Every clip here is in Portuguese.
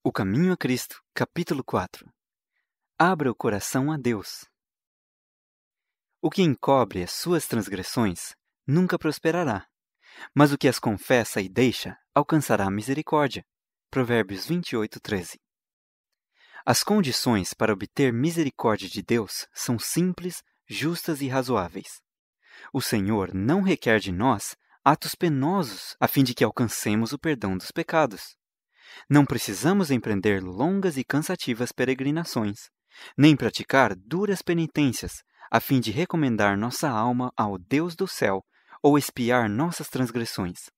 O Caminho a Cristo, capítulo 4. Abra o coração a Deus. O que encobre as suas transgressões nunca prosperará, mas o que as confessa e deixa alcançará misericórdia. Provérbios 28:13. As condições para obter misericórdia de Deus são simples, justas e razoáveis. O Senhor não requer de nós atos penosos a fim de que alcancemos o perdão dos pecados. Não precisamos empreender longas e cansativas peregrinações, nem praticar duras penitências, a fim de recomendar nossa alma ao Deus do céu ou expiar nossas transgressões.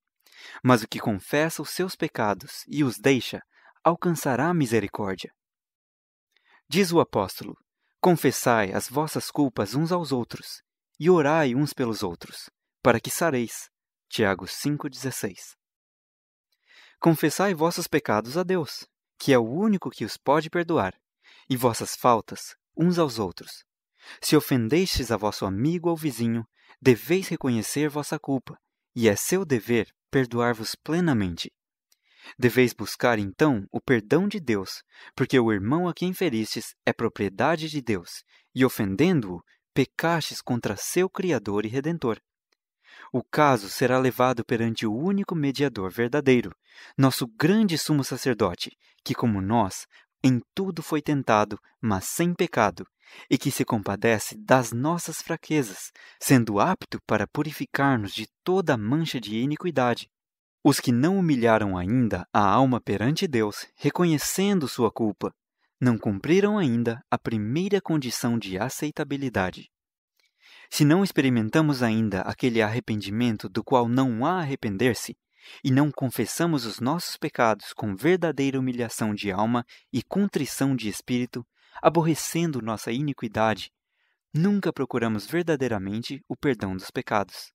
Mas o que confessa os seus pecados e os deixa, alcançará misericórdia. Diz o apóstolo: confessai as vossas culpas uns aos outros, e orai uns pelos outros, para que sareis. Tiago 5,16. Confessai vossos pecados a Deus, que é o único que os pode perdoar, e vossas faltas uns aos outros. Se ofendestes a vosso amigo ou vizinho, deveis reconhecer vossa culpa, e é seu dever perdoar-vos plenamente. Deveis buscar, então, o perdão de Deus, porque o irmão a quem feristes é propriedade de Deus, e ofendendo-o, pecastes contra seu Criador e Redentor. O caso será levado perante o único mediador verdadeiro, nosso grande sumo sacerdote, que, como nós, em tudo foi tentado, mas sem pecado, e que se compadece das nossas fraquezas, sendo apto para purificar-nos de toda a mancha de iniquidade. Os que não humilharam ainda a alma perante Deus, reconhecendo sua culpa, não cumpriram ainda a primeira condição de aceitabilidade. Se não experimentamos ainda aquele arrependimento do qual não há arrepender-se, e não confessamos os nossos pecados com verdadeira humilhação de alma e contrição de espírito, aborrecendo nossa iniquidade, nunca procuramos verdadeiramente o perdão dos pecados.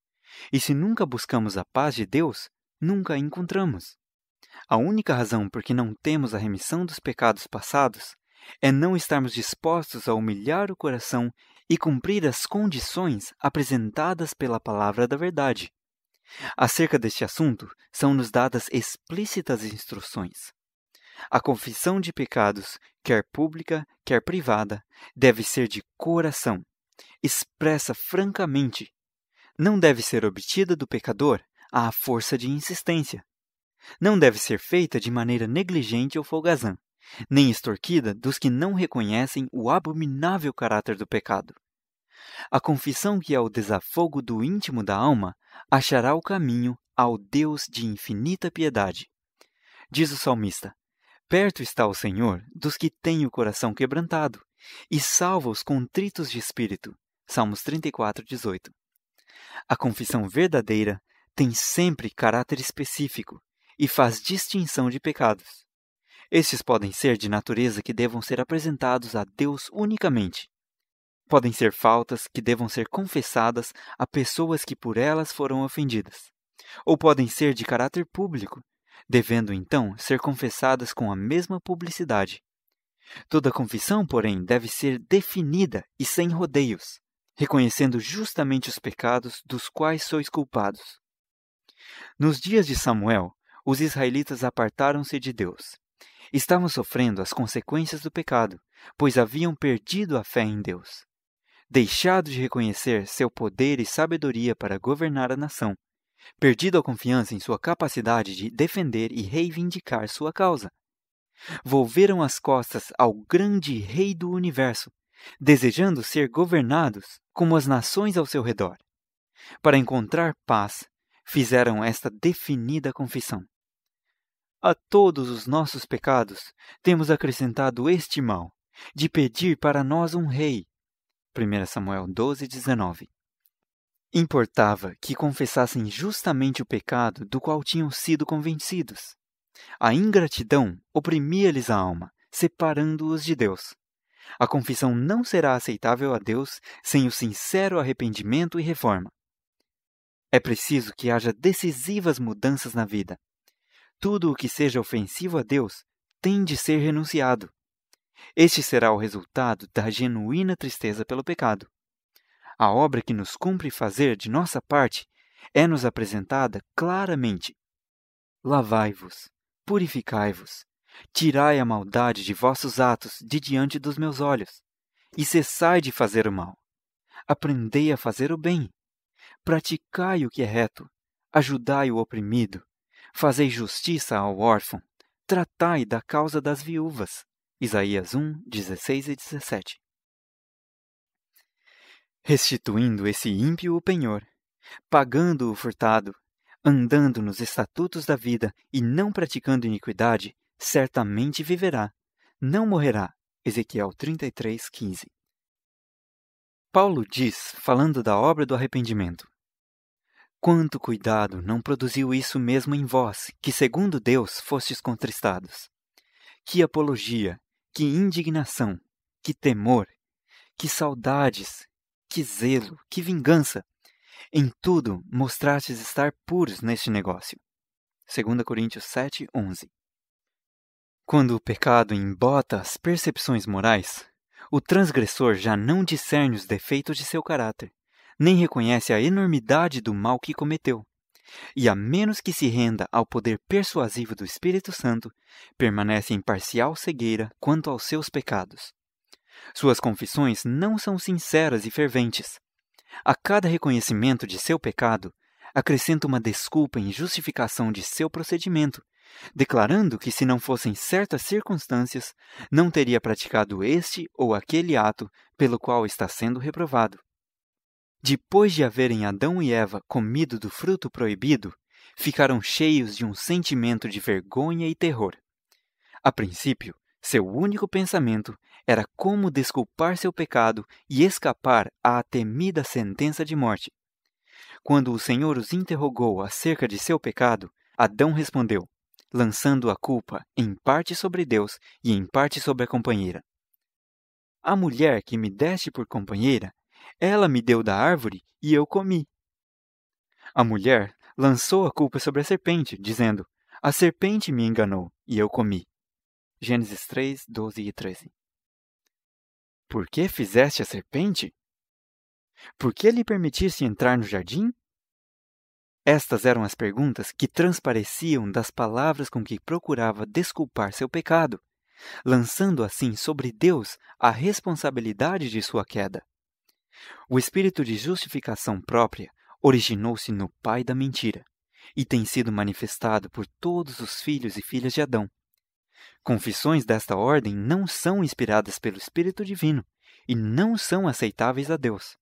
E se nunca buscamos a paz de Deus, nunca a encontramos. A única razão por que não temos a remissão dos pecados passados é não estarmos dispostos a humilhar o coração e cumprir as condições apresentadas pela palavra da verdade. Acerca deste assunto, são-nos dadas explícitas instruções. A confissão de pecados, quer pública, quer privada, deve ser de coração, expressa francamente. Não deve ser obtida do pecador à força de insistência. Não deve ser feita de maneira negligente ou folgazã, nem extorquida dos que não reconhecem o abominável caráter do pecado. A confissão que é o desafogo do íntimo da alma achará o caminho ao Deus de infinita piedade. Diz o salmista: perto está o Senhor dos que têm o coração quebrantado, e salva os contritos de espírito. Salmos 34:18. A confissão verdadeira tem sempre caráter específico e faz distinção de pecados. Estes podem ser de natureza que devam ser apresentados a Deus unicamente. Podem ser faltas que devam ser confessadas a pessoas que por elas foram ofendidas. Ou podem ser de caráter público, devendo então ser confessadas com a mesma publicidade. Toda confissão, porém, deve ser definida e sem rodeios, reconhecendo justamente os pecados dos quais sois culpados. Nos dias de Samuel, os israelitas apartaram-se de Deus. Estavam sofrendo as consequências do pecado, pois haviam perdido a fé em Deus. Deixado de reconhecer seu poder e sabedoria para governar a nação, perdido a confiança em sua capacidade de defender e reivindicar sua causa. Volveram as costas ao grande Rei do Universo, desejando ser governados como as nações ao seu redor. Para encontrar paz, fizeram esta definida confissão: a todos os nossos pecados temos acrescentado este mal, de pedir para nós um rei. 1 Samuel 12:19. Importava que confessassem justamente o pecado do qual tinham sido convencidos. A ingratidão oprimia-lhes a alma, separando-os de Deus. A confissão não será aceitável a Deus sem o sincero arrependimento e reforma. É preciso que haja decisivas mudanças na vida. Tudo o que seja ofensivo a Deus tem de ser renunciado. Este será o resultado da genuína tristeza pelo pecado. A obra que nos cumpre fazer de nossa parte é-nos apresentada claramente. Lavai-vos, purificai-vos, Tirai a maldade de vossos atos de diante dos meus olhos, e cessai de fazer o mal. Aprendei a fazer o bem. Praticai o que é reto. Ajudai o oprimido. Fazei justiça ao órfão. Tratai da causa das viúvas. Isaías 1, 16 e 17. Restituindo esse ímpio o penhor, pagando o furtado, andando nos estatutos da vida e não praticando iniquidade, certamente viverá, não morrerá. Ezequiel 33, 15. Paulo diz, falando da obra do arrependimento: quanto cuidado não produziu isso mesmo em vós, que segundo Deus fostes contristados. Que apologia, que indignação, que temor, que saudades, que zelo, que vingança. Em tudo mostrastes estar puros neste negócio. 2 Coríntios 7, 11. Quando o pecado embota as percepções morais, o transgressor já não discerne os defeitos de seu caráter, nem reconhece a enormidade do mal que cometeu, e a menos que se renda ao poder persuasivo do Espírito Santo, permanece em parcial cegueira quanto aos seus pecados. Suas confissões não são sinceras e ferventes. A cada reconhecimento de seu pecado, acrescenta uma desculpa em justificação de seu procedimento, declarando que se não fossem certas circunstâncias, não teria praticado este ou aquele ato pelo qual está sendo reprovado. Depois de haverem Adão e Eva comido do fruto proibido, ficaram cheios de um sentimento de vergonha e terror. A princípio, seu único pensamento era como desculpar seu pecado e escapar à temida sentença de morte. Quando o Senhor os interrogou acerca de seu pecado, Adão respondeu, lançando a culpa em parte sobre Deus e em parte sobre a companheira. A mulher que me deste por companheira, ela me deu da árvore e eu comi. A mulher lançou a culpa sobre a serpente, dizendo, a serpente me enganou e eu comi. Gênesis 3, 12 e 13. Por que fizeste a serpente? Por que lhe permitiste entrar no jardim? Estas eram as perguntas que transpareciam das palavras com que procurava desculpar seu pecado, lançando assim sobre Deus a responsabilidade de sua queda. O espírito de justificação própria originou-se no pai da mentira e tem sido manifestado por todos os filhos e filhas de Adão. Confissões desta ordem não são inspiradas pelo Espírito Divino e não são aceitáveis a Deus.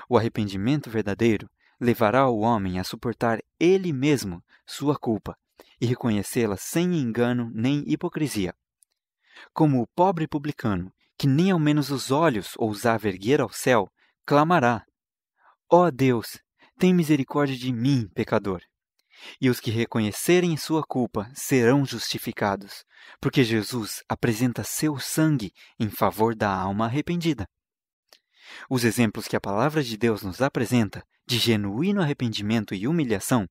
O arrependimento verdadeiro levará o homem a suportar ele mesmo sua culpa e reconhecê-la sem engano nem hipocrisia. Como o pobre publicano, que nem ao menos os olhos ousava erguer ao céu, clamará: ó Deus, tem misericórdia de mim, pecador. E os que reconhecerem sua culpa serão justificados, porque Jesus apresenta seu sangue em favor da alma arrependida. Os exemplos que a palavra de Deus nos apresenta, de genuíno arrependimento e humilhação,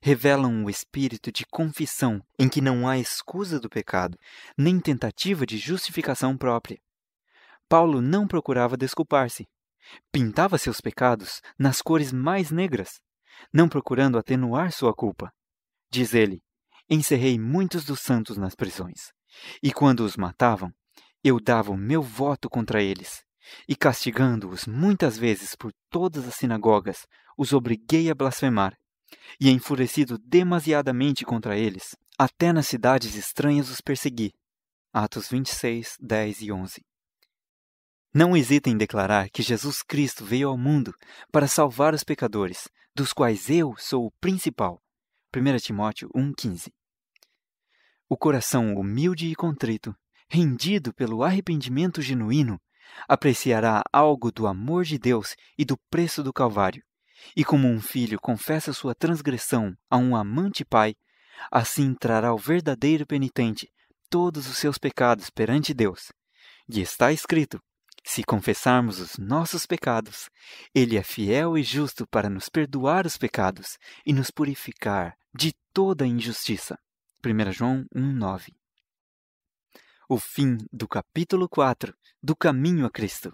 revelam o espírito de confissão em que não há escusa do pecado, nem tentativa de justificação própria. Paulo não procurava desculpar-se. Pintava seus pecados nas cores mais negras, não procurando atenuar sua culpa. Diz ele, encerrei muitos dos santos nas prisões, e quando os matavam, eu dava o meu voto contra eles, e castigando-os muitas vezes por todas as sinagogas, os obriguei a blasfemar, e enfurecido demasiadamente contra eles, até nas cidades estranhas os persegui. Atos 26, 10 e 11. Não hesita em declarar que Jesus Cristo veio ao mundo para salvar os pecadores, dos quais eu sou o principal. 1 Timóteo 1,15. O coração humilde e contrito, rendido pelo arrependimento genuíno, apreciará algo do amor de Deus e do preço do Calvário, e como um filho confessa sua transgressão a um amante pai, assim trará o verdadeiro penitente todos os seus pecados perante Deus. E está escrito, se confessarmos os nossos pecados, Ele é fiel e justo para nos perdoar os pecados e nos purificar de toda injustiça. 1 João 1,9. O fim do capítulo 4 do Caminho a Cristo.